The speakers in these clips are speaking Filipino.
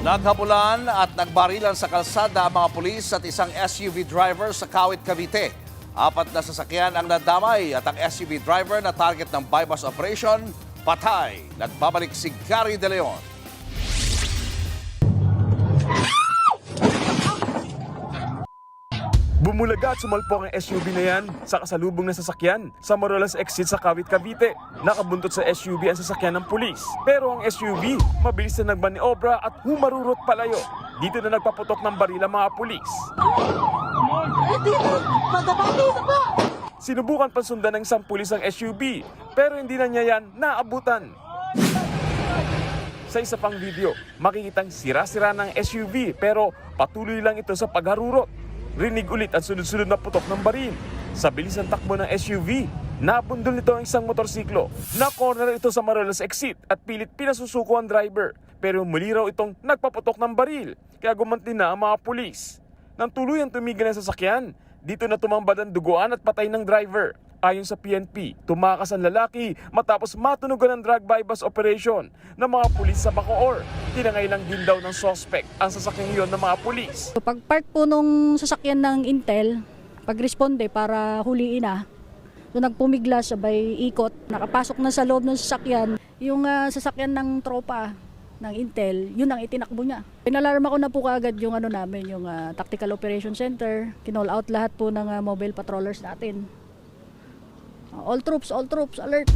Naghabulan at nagbarilan sa kalsada ang mga pulis at isang SUV driver sa Kawit, Cavite. Apat na sasakyan ang nadamay at ang SUV driver na target ng bypass operation, patay. Nagbabalik si Gary De Leon. Bumulaga at sumalpok ang SUV na yan sa kasalubong na sasakyan sa Morolas exit sa Kawit, Cavite. Nakabuntot sa SUV ang sasakyan ng pulis. Pero ang SUV, mabilis na nagmaniobra at humarurot palayo. Dito na nagpaputok ng baril ang mga pulis. Sinubukan pa sundan ng isang pulis ang SUV, pero hindi na niya yan naabutan. Sa isa pang video, makikitang sira-sira ng SUV pero patuloy lang ito sa pagharurot. Rinig ulit ang sunod-sunod na putok ng baril. Sa bilis ng takbo ng SUV, nabundol nito ang isang motorsiklo. Na-corner ito sa Morolas exit at pilit pinasusuko ang driver. Pero muli raw itong nagpaputok ng baril, kaya gumanti na ang mga pulis. Nang tuluyang tumigil ang sasakyan, dito na tumambad ang duguan at patay ng driver. Ayon sa PNP, tumakas ang lalaki matapos matunugan ng drug bypass operation ng mga pulis sa Bacoor. Tinangay lang din daw ng suspect ang sasakyang iyon ng mga pulis. Pag-park po nung sasakyan ng Intel, pag-responde para huliin na, so nagpumigla sabay ikot, nakapasok na sa loob ng sasakyan, yung sasakyan ng tropa ng Intel, yun ang itinakbo niya. Pinalarma ko na po kaagad yung namin, yung Tactical Operation Center, kinall out lahat po ng mobile patrollers natin. All troops, alert!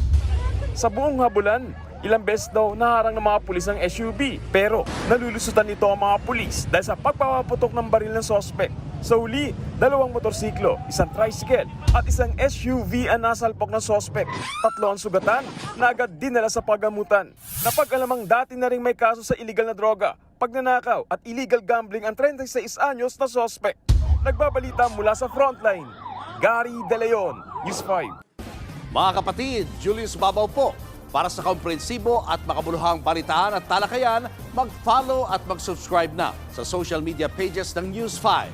Sa buong habulan, ilang beses daw naharang ng mga pulis ang SUV. Pero nalulusutan nito ang mga pulis dahil sa pagpapaputok ng baril ng suspect. Sa huli, 2 motorsiklo, isang tricycle at isang SUV ang nasalpok ng suspect. 3 ang sugatan na agad dinala sa paggamutan. Napag-alamang dati na rin may kaso sa illegal na droga, pagnanakaw at illegal gambling ang 36 anyos na suspect. Nagbabalita mula sa frontline, Gary De Leon, News 5. Mga kapatid, Julius Babaw po. Para sa komprehensibo at makabuluhang balitaan at talakayan, mag-follow at mag-subscribe na sa social media pages ng News 5.